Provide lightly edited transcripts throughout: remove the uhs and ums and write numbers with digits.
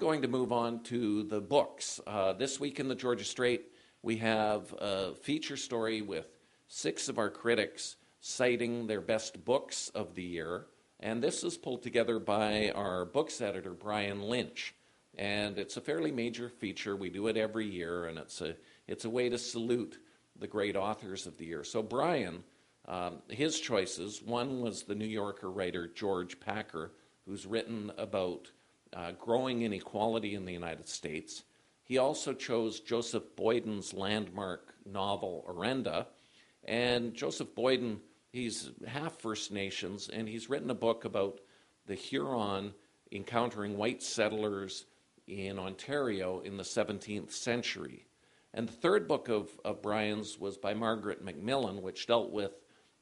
going to move on to the books. This week in the Georgia Straight, we have a feature story with 6 of our critics citing their best books of the year. And this is pulled together by our books editor, Brian Lynch. And it's a fairly major feature. We do it every year, and it's a way to salute the great authors of the year. So Brian, his choices, one was the New Yorker writer George Packer, who's written about growing inequality in the United States. He also chose Joseph Boyden's landmark novel, Orenda. And Joseph Boyden, he's half First Nations, and he's written a book about the Huron encountering white settlers in Ontario in the 17th century. And the third book of Brian's was by Margaret Macmillan, which dealt with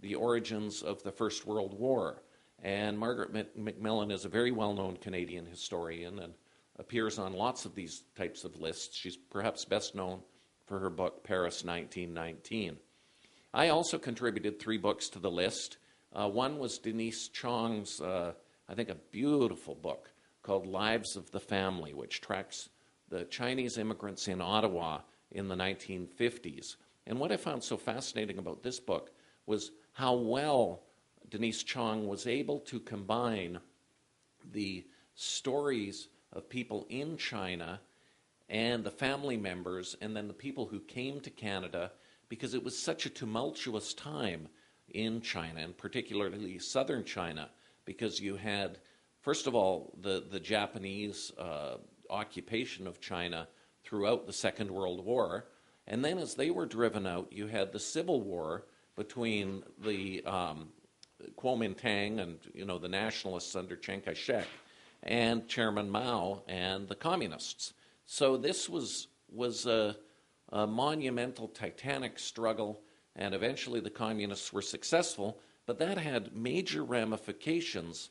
the origins of the First World War. And Margaret Macmillan is a very well-known Canadian historian and appears on lots of these types of lists. She's perhaps best known for her book, Paris 1919. I also contributed 3 books to the list. One was Denise Chong's, I think, a beautiful book called Lives of the Family, which tracks the Chinese immigrants in Ottawa in the 1950s. And what I found so fascinating about this book was how well Denise Chong was able to combine the stories of people in China and the family members and then the people who came to Canada, because it was such a tumultuous time in China, and particularly southern China, because you had, first of all, the Japanese occupation of China throughout the Second World War, and then as they were driven out, you had the Civil War between the Kuomintang and the nationalists under Chiang Kai-shek and Chairman Mao and the communists. So this was a monumental, titanic struggle, and eventually the communists were successful, but that had major ramifications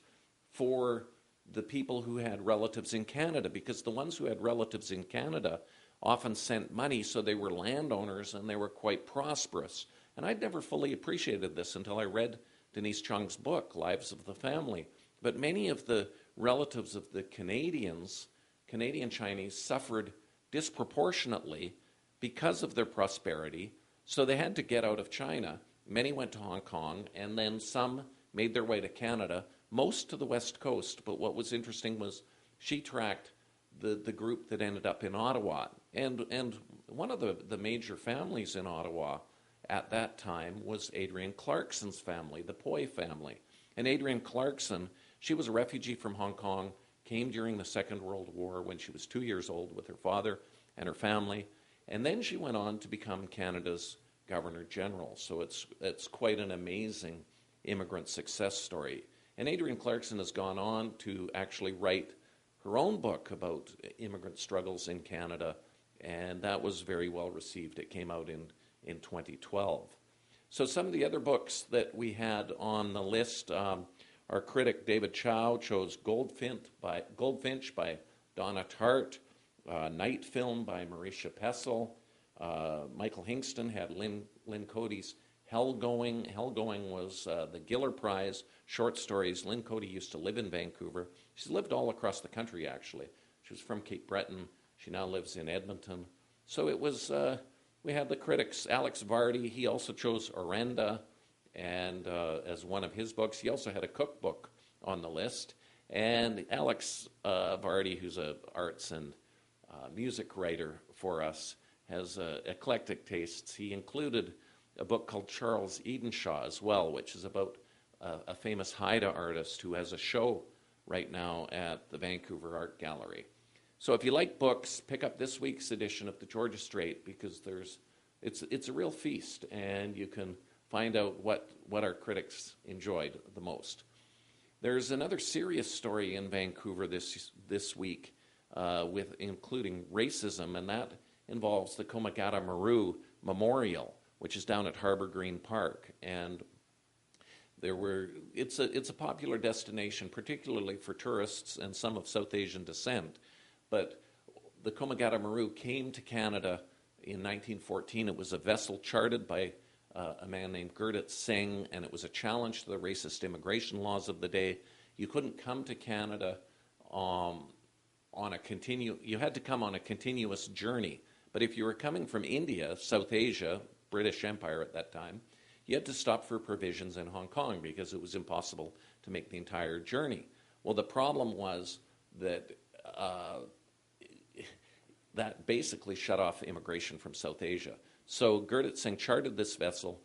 for the people who had relatives in Canada, because the ones who had relatives in Canada often sent money, so they were landowners and they were quite prosperous. And I'd never fully appreciated this until I read Denise Chong's book, Lives of the Family. But many of the relatives of the Canadian Chinese, suffered disproportionately because of their prosperity, so they had to get out of China. Many went to Hong Kong, and then some made their way to Canada, most to the West Coast. But what was interesting was she tracked the group that ended up in Ottawa. And one of the major families in Ottawa at that time was Adrienne Clarkson's family, the Poi family. And Adrienne Clarkson, she was a refugee from Hong Kong, came during the Second World War when she was 2 years old with her father and her family, and then she went on to become Canada's Governor General. So it's quite an amazing immigrant success story. And Adrienne Clarkson has gone on to actually write her own book about immigrant struggles in Canada, and that was very well received. It came out in 2012. So some of the other books that we had on the list, our critic David Chow chose Goldfinch by Donna Tartt, Night Film by Marisha Pessel. Michael Hingston had Lynn Cody's Hellgoing. Hellgoing was the Giller Prize short stories. Lynn Cody used to live in Vancouver. She's lived all across the country, actually. She was from Cape Breton. She now lives in Edmonton. So it was, we had the critics, Alex Vardy. He also chose Orenda and as one of his books. He also had a cookbook on the list. And Alex Vardy, who's an arts and music writer for us, has eclectic tastes. He included a book called Charles Edenshaw as well, which is about a famous Haida artist who has a show right now at the Vancouver Art Gallery. So if you like books, pick up this week's edition of the Georgia Straight, because it's a real feast, and you can find out what our critics enjoyed the most. There's another serious story in Vancouver this week, with including racism, and that involves the Komagata Maru Memorial, which is down at Harbor Green Park. And it's a popular destination, particularly for tourists and some of South Asian descent. But the Komagata Maru came to Canada in 1914. It was a vessel chartered by a man named Gurdit Singh, and it was a challenge to the racist immigration laws of the day. You couldn't come to Canada on you had to come on a continuous journey. But if you were coming from India, South Asia, British Empire at that time, you had to stop for provisions in Hong Kong because it was impossible to make the entire journey. Well, the problem was that that basically shut off immigration from South Asia. So Gurdat Singh chartered this vessel,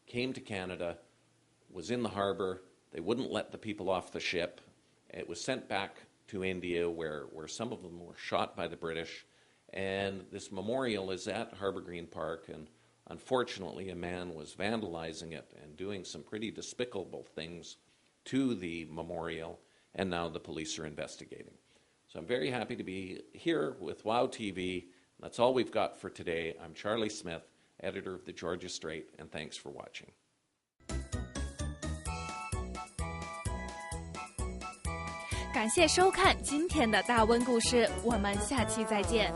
came to Canada, was in the harbor. They wouldn't let the people off the ship. It was sent back to India where some of them were shot by the British. And this memorial is at Harbour Green Park, and unfortunately a man was vandalizing it and doing some pretty despicable things to the memorial, and now the police are investigating. So I'm very happy to be here with WOW TV. That's all we've got for today. I'm Charlie Smith, editor of the Georgia Strait, and thanks for watching. 感谢收看今天的大温故事，我们下期再见。